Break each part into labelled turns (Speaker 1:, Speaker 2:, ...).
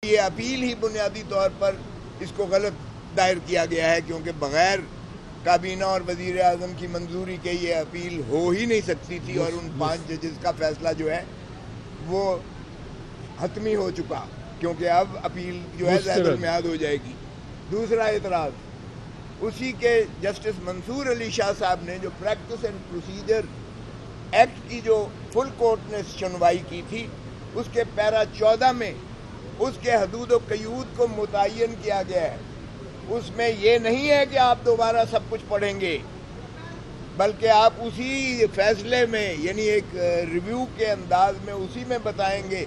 Speaker 1: یہ اپیل ہی بنیادی طور پر اس کو غلط دائر کیا گیا ہے، کیونکہ بغیر کابینہ اور وزیر اعظم کی منظوری کے یہ اپیل ہو ہی نہیں سکتی تھی، اور ان 5 ججز کا فیصلہ جو ہے وہ حتمی ہو چکا، کیونکہ اب اپیل جو ہے زائد المیعاد ہو جائے گی۔ دوسرا اعتراض اسی کے جسٹس منصور علی شاہ صاحب نے جو پریکٹس اینڈ پروسیجر ایکٹ کی جو فل کورٹ نے سنوائی کی تھی، اس کے پیرا 14 میں اس کے حدود و قیود کو متعین کیا گیا ہے۔ اس میں یہ نہیں ہے کہ آپ دوبارہ سب کچھ پڑھیں گے، بلکہ آپ اسی فیصلے میں، یعنی ایک ریویو کے انداز میں اسی میں بتائیں گے۔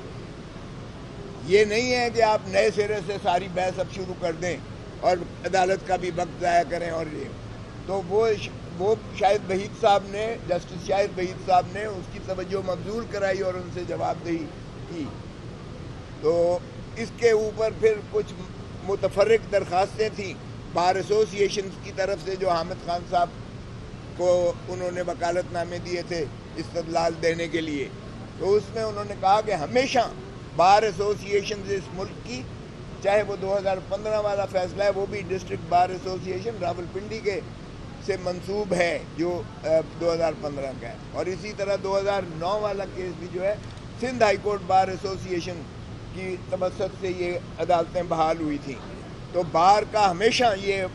Speaker 1: یہ نہیں ہے کہ آپ نئے سرے سے ساری بحث اب شروع کر دیں اور عدالت کا بھی وقت ضائع کریں۔ اور یہ تو وہ شاہد وحید صاحب نے، جسٹس شاہد وحید صاحب نے اس کی توجہ مبذول کرائی اور ان سے جواب دہی کی۔ تو اس کے اوپر پھر کچھ متفرق درخواستیں تھیں بار ایسوسی ایشنز کی طرف سے، جو حامد خان صاحب کو انہوں نے وکالت نامے دیے تھے استدلال دینے کے لیے۔ تو اس میں انہوں نے کہا کہ ہمیشہ بار ایسوسی ایشنز اس ملک کی، چاہے وہ 2015 والا فیصلہ ہے وہ بھی ڈسٹرکٹ بار ایسوسی ایشن راولپنڈی کے سے منسوب ہے جو 2015 کا ہے، اور اسی طرح 2009 والا کیس بھی جو ہے سندھ ہائی کورٹ بار ایسوسی ایشن کی توسط سے یہ عدالتیں بحال ہوئی تھیں۔ تو بار کا ہمیشہ یہ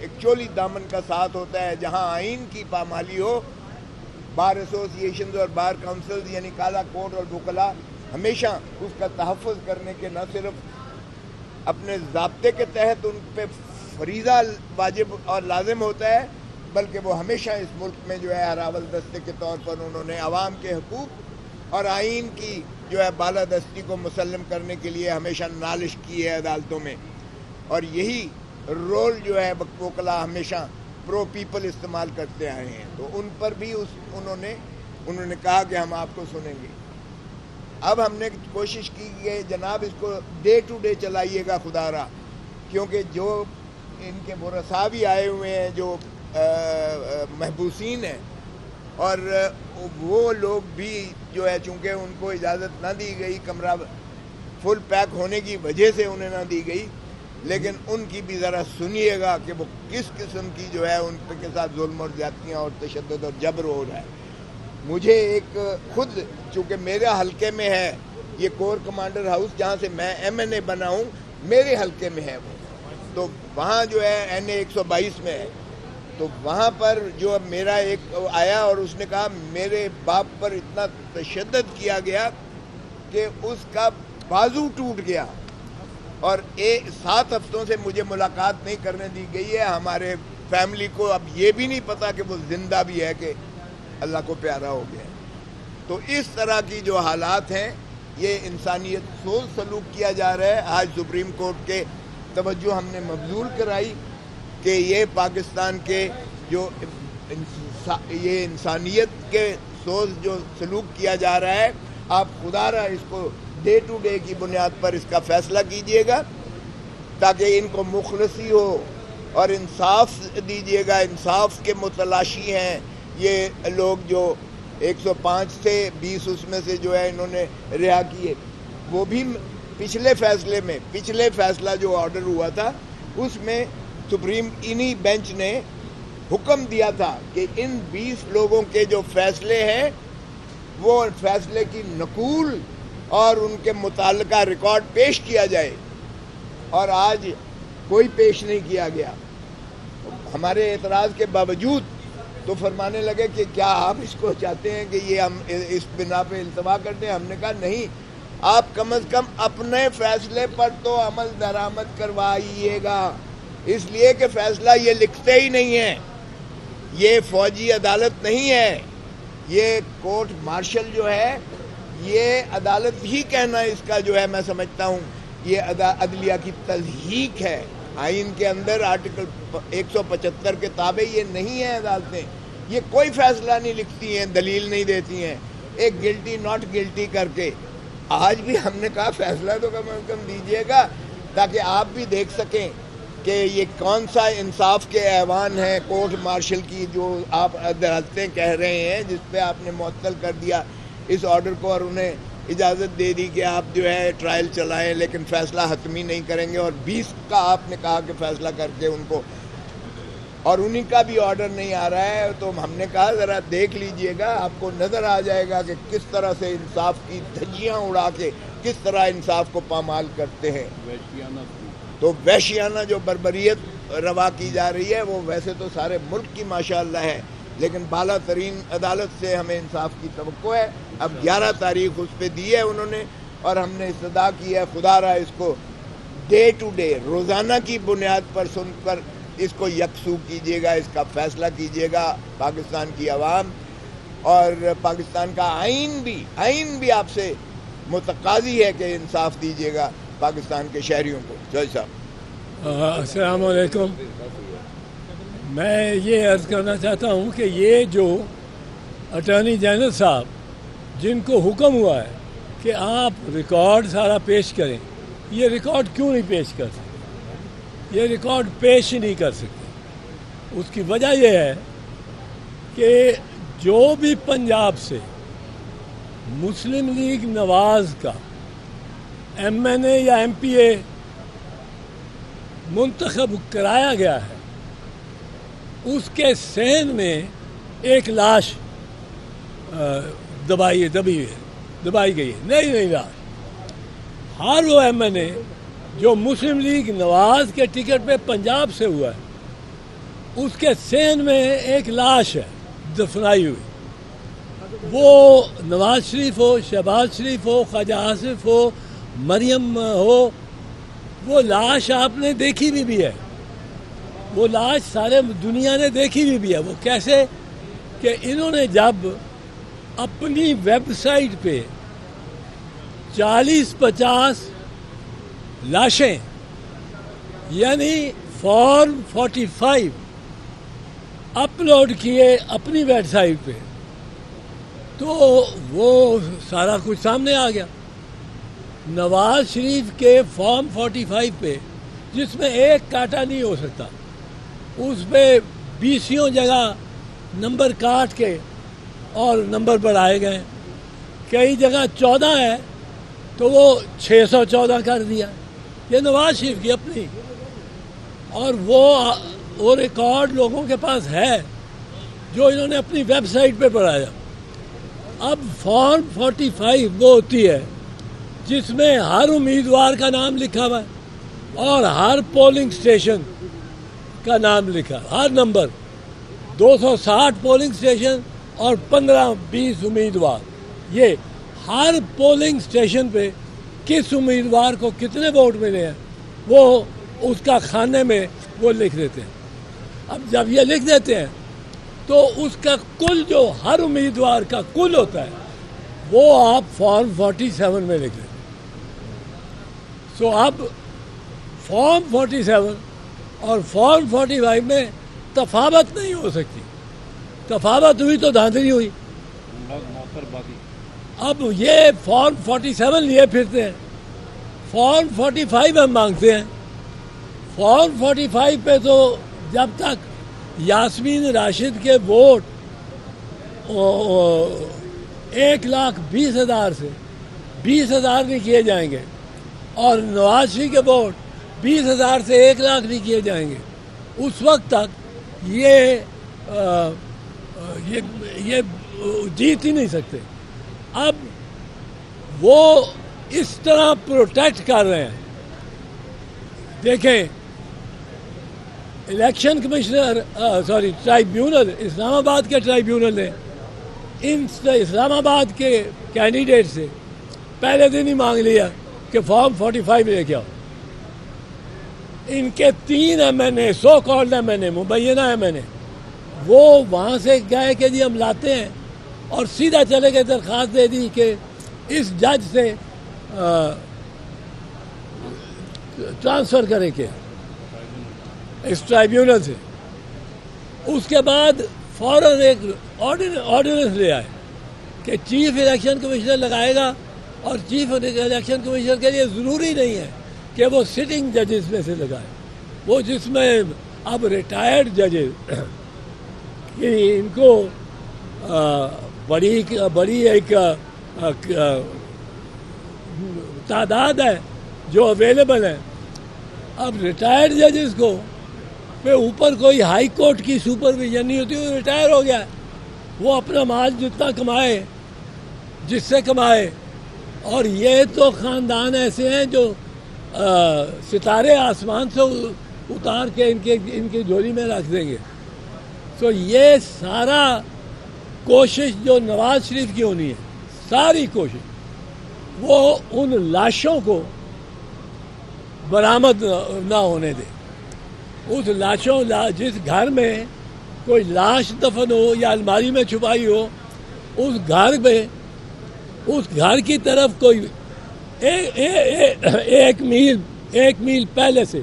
Speaker 1: ایک چولی دامن کا ساتھ ہوتا ہے، جہاں آئین کی پامالی ہو، بار ایسوسی ایشنز اور بار کونسلز یعنی کالا کوٹ اور وکلاء ہمیشہ اس کا تحفظ کرنے کے نہ صرف اپنے ضابطے کے تحت ان پہ فریضہ واجب اور لازم ہوتا ہے، بلکہ وہ ہمیشہ اس ملک میں جو ہے اراول دستے کے طور پر انہوں نے عوام کے حقوق اور آئین کی جو ہے بالادستی کو مسلم کرنے کے لیے ہمیشہ نالش کی ہے عدالتوں میں، اور یہی رول جو ہے وکلاء ہمیشہ پرو پیپل استعمال کرتے آئے ہیں۔ تو ان پر بھی انہوں نے کہا کہ ہم آپ کو سنیں گے۔ اب ہم نے کوشش کی کہ جناب اس کو ڈے ٹو ڈے چلائیے گا خدا را، کیونکہ جو ان کے ورثاء بھی آئے ہوئے ہیں جو محبوسین ہیں، اور وہ لوگ بھی جو ہے چونکہ ان کو اجازت نہ دی گئی، کمرہ فل پیک ہونے کی وجہ سے انہیں نہ دی گئی، لیکن ان کی بھی ذرا سنیے گا کہ وہ کس قسم کی جو ہے ان کے ساتھ ظلم اور زیادتیاں اور تشدد اور جبر ہو رہا ہے۔ مجھے ایک خود چونکہ میرے حلقے میں ہے یہ کور کمانڈر ہاؤس، جہاں سے میں MNA بنا ہوں، میرے حلقے میں ہے وہ، تو وہاں جو ہے NA 122 میں ہے۔ تو وہاں پر جو میرا ایک آیا اور اس نے کہا میرے باپ پر اتنا تشدد کیا گیا کہ اس کا بازو ٹوٹ گیا، اور 7 ہفتوں سے مجھے ملاقات نہیں کرنے دی گئی ہے۔ ہمارے فیملی کو اب یہ بھی نہیں پتا کہ وہ زندہ بھی ہے کہ اللہ کو پیارا ہو گیا۔ تو اس طرح کی جو حالات ہیں، یہ انسانیت سوز سلوک کیا جا رہا ہے۔ آج سپریم کورٹ کے توجہ ہم نے مبذول کرائی کہ یہ پاکستان کے جو یہ انسانیت کے سوز جو سلوک کیا جا رہا ہے، آپ خدا را اس کو ڈے ٹو ڈے کی بنیاد پر اس کا فیصلہ کیجئے گا، تاکہ ان کو مخلصی ہو اور انصاف دیجئے گا۔ انصاف کے متلاشی ہیں یہ لوگ جو 105 سے 20 اس میں سے جو ہے انہوں نے رہا کیے، وہ بھی پچھلے فیصلے میں، پچھلے فیصلہ جو آرڈر ہوا تھا اس میں سپریم انہی بینچ نے حکم دیا تھا کہ ان 20 لوگوں کے جو فیصلے ہیں وہ فیصلے کی نقول اور ان کے متعلقہ ریکارڈ پیش کیا جائے، اور آج کوئی پیش نہیں کیا گیا۔ ہمارے اعتراض کے باوجود تو فرمانے لگے کہ کیا آپ اس کو چاہتے ہیں کہ یہ ہم اس بنا پہ التوا کرتے ہیں؟ ہم نے کہا نہیں، آپ کم از کم اپنے فیصلے پر تو عمل درآمد کروائیے گا، اس لیے کہ فیصلہ یہ لکھتے ہی نہیں ہیں، یہ فوجی عدالت نہیں ہے، یہ کورٹ مارشل جو ہے یہ عدالت ہی کہنا اس کا جو ہے میں سمجھتا ہوں یہ عدلیہ کی تضحیق ہے۔ آئین کے اندر آرٹیکل 175 کے تابع یہ نہیں ہے عدالتیں، یہ کوئی فیصلہ نہیں لکھتی ہیں، دلیل نہیں دیتی ہیں، ایک گلٹی ناٹ گلٹی کر کے۔ آج بھی ہم نے کہا فیصلہ تو کم از کم دیجیے گا تاکہ آپ بھی دیکھ سکیں کہ یہ کون سا انصاف کے ایوان ہے کورٹ مارشل کی جو آپ عدالتیں کہہ رہے ہیں، جس پہ آپ نے معطل کر دیا اس آرڈر کو اور انہیں اجازت دے دی کہ آپ جو ہے ٹرائل چلائیں لیکن فیصلہ حتمی نہیں کریں گے، اور 20 کا آپ نے کہا کہ فیصلہ کر کے ان کو، اور انہی کا بھی آرڈر نہیں آ رہا ہے، تو ہم نے کہا ذرا دیکھ لیجئے گا، آپ کو نظر آ جائے گا کہ کس طرح سے انصاف کی دھجیاں اڑا کے کس طرح انصاف کو پامال کرتے ہیں۔ تو وحشیانہ جو بربریت روا کی جا رہی ہے وہ ویسے تو سارے ملک کی ماشاءاللہ ہے، لیکن بالا ترین عدالت سے ہمیں انصاف کی توقع ہے۔ اب 11 تاریخ اس پہ دی ہے انہوں نے، اور ہم نے استدعا کی ہے خدا را اس کو ڈے ٹو ڈے روزانہ کی بنیاد پر سن کر اس کو یکسو کیجیے گا، اس کا فیصلہ کیجیے گا پاکستان کی عوام، اور پاکستان کا آئین بھی آپ سے متقاضی ہے کہ انصاف دیجیے گا پاکستان کے شہریوں کو۔ جوئی صاحب
Speaker 2: السلام علیکم۔ میں یہ عرض کرنا چاہتا ہوں کہ یہ جو اٹارنی جنرل صاحب جن کو حکم ہوا ہے کہ آپ ریکارڈ سارا پیش کریں، یہ ریکارڈ کیوں نہیں پیش کر سکتے؟ یہ ریکارڈ پیش ہی نہیں کر سکتے۔ اس کی وجہ یہ ہے کہ جو بھی پنجاب سے مسلم لیگ نواز کا ایم این اے یا ایم پی اے منتخب کرایا گیا ہے، اس کے صحن میں ایک لاش دبائی گئی ہے، نئی لاش۔ ہر وہ ایم این اے جو مسلم لیگ نواز کے ٹکٹ پہ پنجاب سے ہوا ہے، اس کے صحن میں ایک لاش ہے دفنائی ہوئی۔ وہ نواز شریف ہو، شہباز شریف ہو، خواجہ آصف ہو، مریم ہو، وہ لاش آپ نے دیکھی بھی ہے، وہ لاش سارے دنیا نے دیکھی بھی ہے۔ وہ کیسے کہ انہوں نے جب اپنی ویب سائٹ پہ 40-50 لاشیں یعنی فارم 45 اپلوڈ کیے اپنی ویب سائٹ پہ، تو وہ سارا کچھ سامنے آ گیا۔ نواز شریف کے فارم 45 پہ، جس میں ایک کاٹا نہیں ہو سکتا، اس پہ 20 جگہ نمبر کاٹ کے اور نمبر بڑھائے گئے، کئی جگہ 14 ہے تو وہ 614 کر دیا۔ یہ نواز شریف کی اپنی، اور وہ ریکارڈ لوگوں کے پاس ہے جو انہوں نے اپنی ویب سائٹ پہ بڑھایا۔ اب فارم 45 وہ ہوتی ہے جس میں ہر امیدوار کا نام لکھا ہوا ہے اور ہر پولنگ اسٹیشن کا نام لکھا، ہر نمبر 260 پولنگ اسٹیشن اور 15-20 امیدوار، یہ ہر پولنگ اسٹیشن پہ کس امیدوار کو کتنے ووٹ ملے ہیں وہ اس کا خانے میں وہ لکھ دیتے ہیں۔ اب جب یہ لکھ دیتے ہیں تو اس کا کل جو ہر امیدوار کا کل ہوتا ہے وہ آپ فارم 47 میں لکھ دیں۔ سو اب فارم 47 اور فارم 45 میں تفاوت نہیں ہو سکتی، تفاوت ہوئی تو دھاندلی ہوئی۔ اب یہ فارم 47 لیے پھرتے ہیں، فارم 45 ہم مانگتے ہیں۔ فارم 45 پہ تو جب تک یاسمین راشد کے ووٹ 1,20,000 سے 20,000 نہیں کیے جائیں گے، اور نواز شریف کے ووٹ 20,000 سے 1,00,000 نہیں کیے جائیں گے، اس وقت تک یہ جیت ہی نہیں سکتے۔ اب وہ اس طرح پروٹیکٹ کر رہے ہیں۔ دیکھیں، الیکشن کمشنر ٹرائیبیونل، اسلام آباد کے ٹرائیبیونل نے ان اسلام آباد کے کینڈیڈیٹ سے پہلے دن ہی مانگ لیا کہ فارم 45 لے کے آؤ۔ ان کے 3 ایم این اے، سو کالڈ ایم این اے، مبینہ ایم این اے، وہ وہاں سے گئے کہ جی ہم لاتے ہیں، اور سیدھا چلے گئے درخواست دے دی کہ اس جج سے ٹرانسفر کریں کے اس ٹرائیبیونل سے۔ اس کے بعد فوراً ایک آرڈیننس لے آئے کہ چیف الیکشن کمشنر لگائے گا، اور چیف الیکشن کمشنر کے لیے ضروری نہیں ہے کہ وہ سٹنگ ججز میں سے لگائے، وہ جس میں اب ریٹائرڈ ججز ان کو بڑی ایک تعداد ہے جو اویلیبل ہے. اب ریٹائرڈ ججز کو پہ اوپر کوئی ہائی کورٹ کی سپرویژن نہیں ہوتی, وہ ریٹائر ہو گیا, وہ اپنا مال جتنا کمائے جس سے کمائے. اور یہ تو خاندان ایسے ہیں جو ستارے آسمان سے اتار کے ان کی جھولی میں رکھ دیں گے. تو یہ سارا کوشش جو نواز شریف کی ہونی ہے, ساری کوشش وہ ان لاشوں کو برآمد نہ ہونے دے. اس لاشوں جس گھر میں کوئی لاش دفن ہو یا الماری میں چھپائی ہو, اس گھر کی طرف کوئی ایک میل پہلے سے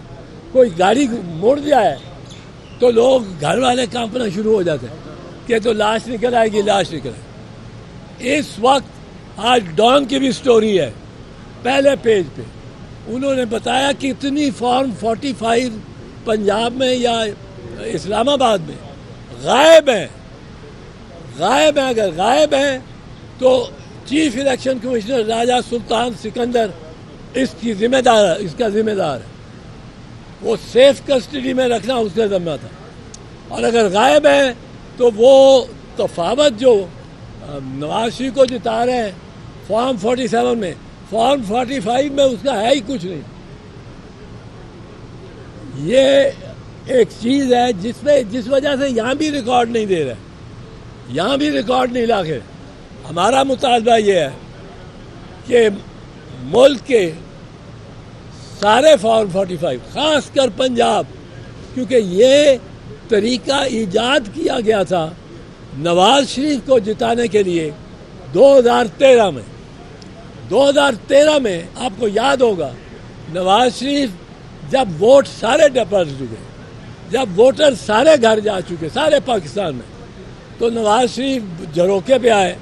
Speaker 2: کوئی گاڑی مڑ جائے تو لوگ گھر والے کانپنا شروع ہو جاتے ہیں کہ تو لاش نکل آئے گی, لاش نکل آئے گی. اس وقت آج ڈان کی بھی سٹوری ہے, پہلے پیج پہ انہوں نے بتایا کہ اتنی فارم 45 پنجاب میں یا اسلام آباد میں غائب ہیں. اگر غائب ہیں تو چیف الیکشن کمشنر راجہ سلطان سکندر اس کا ذمہ دار ہے. وہ سیف کسٹڈی میں رکھنا اس کا ذمہ تھا. اور اگر غائب ہیں تو وہ تفاوت جو نواز شریف کو جتا رہے ہیں فارم 47 میں, فارم 45 میں اس کا ہے ہی کچھ نہیں. یہ ایک چیز ہے جس وجہ سے یہاں بھی ریکارڈ نہیں دے رہے, یہاں بھی ریکارڈ نہیں لا کے. ہمارا مطالبہ یہ ہے کہ ملک کے سارے فارم 45 خاص کر پنجاب, کیونکہ یہ طریقہ ایجاد کیا گیا تھا نواز شریف کو جتانے کے لیے 2013 میں. آپ کو یاد ہوگا نواز شریف جب ووٹ سارے ڈپٹ چکے, جب ووٹر سارے گھر جا چکے سارے پاکستان میں, تو نواز شریف جھروکے پہ آئے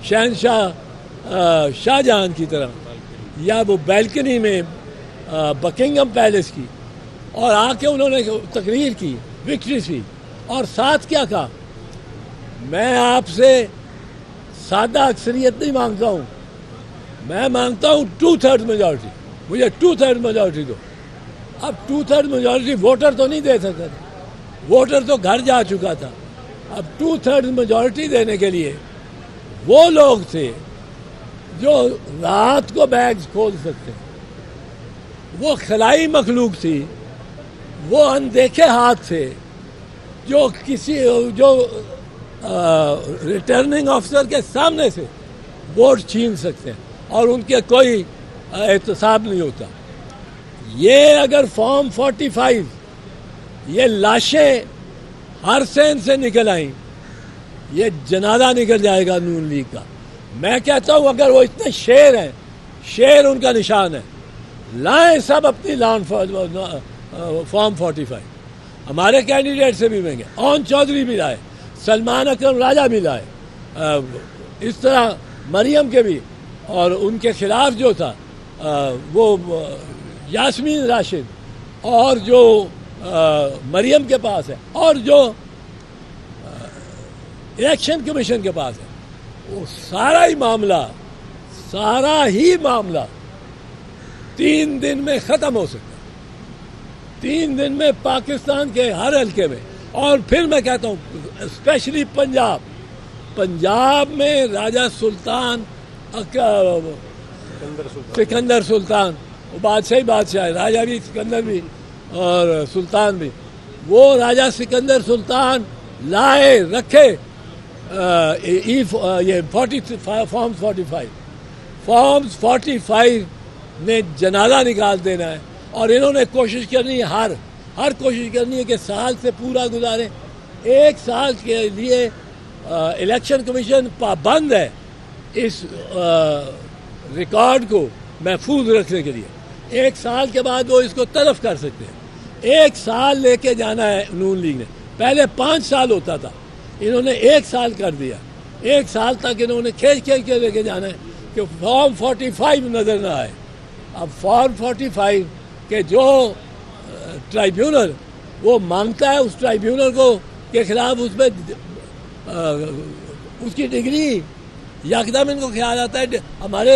Speaker 2: شاہ جہاں کی طرح, یا وہ بیلکنی میں بکنگم پیلس کی, اور آ کے انہوں نے تقریر کی وکٹری سی, اور ساتھ کیا کہا, میں آپ سے سادہ اکثریت نہیں مانگتا ہوں, میں مانگتا ہوں 2/3 میجورٹی, مجھے 2/3 میجورٹی دو. اب 2/3 میجورٹی ووٹر تو نہیں دے سکتا تھا, ووٹر تو گھر جا چکا تھا. اب 2/3 میجورٹی دینے کے لیے وہ لوگ تھے جو رات کو بیگز کھول سکتے, وہ خلائی مخلوق تھی, وہ اندیکھے ہاتھ تھے جو ریٹرننگ آفیسر کے سامنے سے ووٹ چھین سکتے ہیں اور ان کے کوئی احتساب نہیں ہوتا. یہ اگر فارم 45 یہ لاشیں ہر سین سے نکل آئیں, یہ جنازہ نکل جائے گا نون لیگ کا. میں کہتا ہوں اگر وہ اتنے شیر ہیں, شیر ان کا نشان ہے, لائیں سب اپنی لان فارم 45. ہمارے کینڈیڈیٹ سے بھی مہنگے, اون چودھری بھی لائے, سلمان اکرم راجہ بھی لائے, اس طرح مریم کے بھی, اور ان کے خلاف جو تھا وہ یاسمین راشد, اور جو مریم کے پاس ہے, اور جو الیکشن کمیشن کے پاس ہے, وہ سارا ہی معاملہ 3 دن میں ختم ہو سکتا ہے, 3 دن میں پاکستان کے ہر حلقے میں. اور پھر میں کہتا ہوں اسپیشلی پنجاب میں راجہ سلطان سکندر سلطان, وہ بادشاہ ہے, راجہ بھی سکندر بھی اور سلطان بھی, وہ راجہ سکندر سلطان لائے رکھے یہ فارمز 45 نے جنازہ نکال دینا ہے. اور انہوں نے کوشش کرنی ہے, ہر کوشش کرنی ہے کہ سال سے پورا گزارے. 1 سال کے لیے الیکشن کمیشن پابند ہے اس ریکارڈ کو محفوظ رکھنے کے لیے. 1 سال کے بعد وہ اس کو تلف کر سکتے ہیں. 1 سال لے کے جانا ہے نون لیگ نے, پہلے 5 سال ہوتا تھا, انہوں نے 1 سال کر دیا. 1 سال تک انہوں نے کھینچ کے لے کے جانا ہے کہ فارم 45 نظر نہ آئے. اب فارم 45 کے جو ٹرائیبیونل وہ مانگتا ہے, اس ٹرائیبیونل کو کے خلاف اس میں اس کی ڈگری یکدم ان کو خیال آتا ہے ہمارے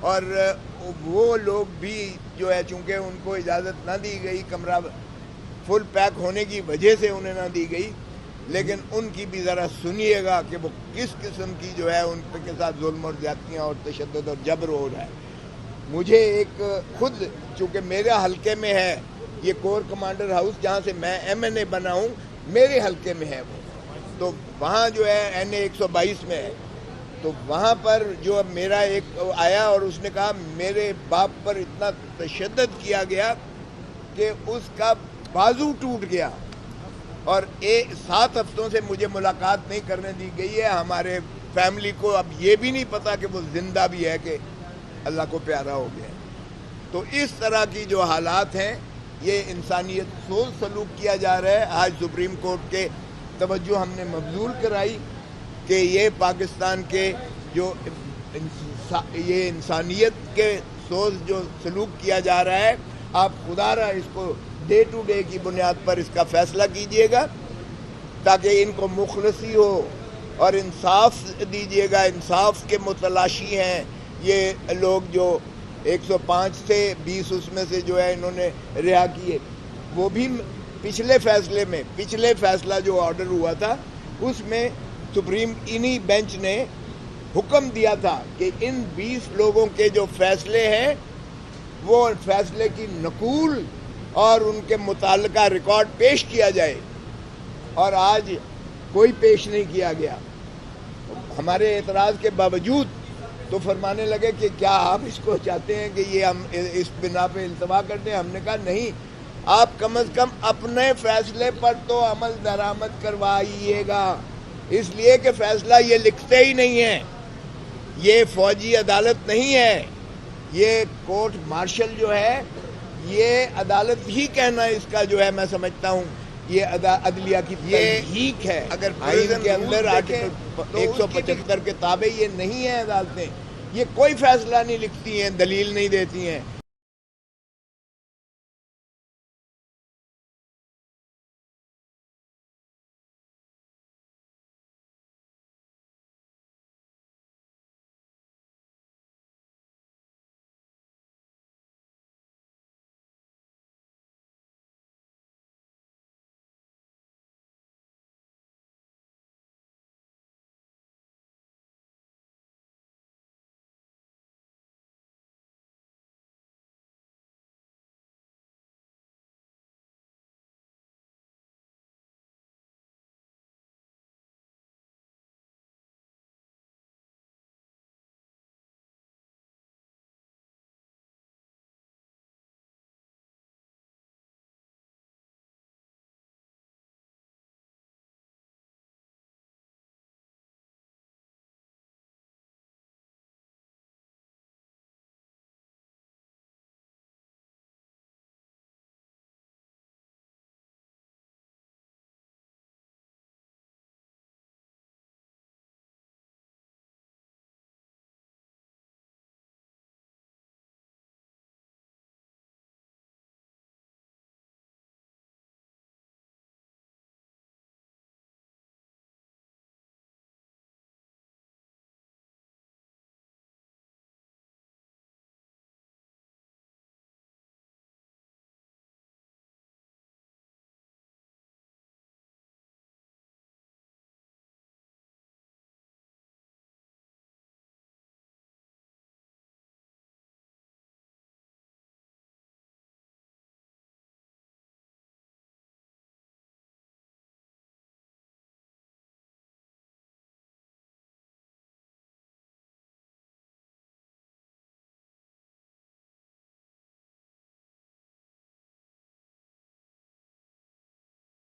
Speaker 1: اور وہ لوگ بھی جو ہے چونکہ ان کو اجازت نہ دی گئی، کمرہ فل پیک ہونے کی وجہ سے انہیں نہ دی گئی، لیکن ان کی بھی ذرا سنیے گا کہ وہ کس قسم کی جو ہے ان کے ساتھ ظلم اور زیادتیاں اور تشدد اور جبر ہو رہا ہے۔ مجھے ایک خود چونکہ میرے حلقے میں ہے یہ کور کمانڈر ہاؤس جہاں سے میں MNA بنا ہوں، میرے حلقے میں ہے وہ، تو وہاں جو ہے NA 122 میں ہے، تو وہاں پر جو میرا ایک آیا اور اس نے کہا میرے باپ پر اتنا تشدد کیا گیا کہ اس کا بازو ٹوٹ گیا، اور 7 ہفتوں سے مجھے ملاقات نہیں کرنے دی گئی ہے۔ ہمارے فیملی کو اب یہ بھی نہیں پتا کہ وہ زندہ بھی ہے کہ اللہ کو پیارا ہو گیا۔ تو اس طرح کی جو حالات ہیں یہ انسانیت سوز سلوک کیا جا رہا ہے۔ آج سپریم کورٹ کے توجہ ہم نے مبذول کرائی کہ یہ پاکستان کے جو یہ انسانیت کے سوز جو سلوک کیا جا رہا ہے، آپ خدا را اس کو ڈے ٹو ڈے کی بنیاد پر اس کا فیصلہ کیجئے گا تاکہ ان کو مخلصی ہو اور انصاف دیجئے گا۔ انصاف کے متلاشی ہیں یہ لوگ جو 105 سے 20 اس میں سے جو ہے انہوں نے رہا کیے، وہ بھی پچھلے فیصلہ جو آرڈر ہوا تھا اس میں سپریم انہی بینچ نے حکم دیا تھا کہ ان 20 لوگوں کے جو فیصلے ہیں وہ فیصلے کی نقول اور ان کے متعلقہ ریکارڈ پیش کیا جائے، اور آج کوئی پیش نہیں کیا گیا۔ ہمارے اعتراض کے باوجود تو فرمانے لگے کہ کیا آپ اس کو چاہتے ہیں کہ یہ ہم اس بنا پہ التوا کر دیں؟ ہم نے کہا نہیں، آپ کم از کم اپنے فیصلے پر تو عمل درآمد کروائیے گا، اس لیے کہ فیصلہ یہ لکھتے ہی نہیں ہیں، یہ فوجی عدالت نہیں ہے، یہ کورٹ مارشل جو ہے یہ عدالت ہی کہنا اس کا جو ہے میں سمجھتا ہوں یہ عدلیہ کی تحقیق ہے۔ اگر آئین کے اندر آرٹیکل 175 کے تابع یہ نہیں ہے عدالتیں، یہ کوئی فیصلہ نہیں لکھتی ہیں، دلیل نہیں دیتی ہیں۔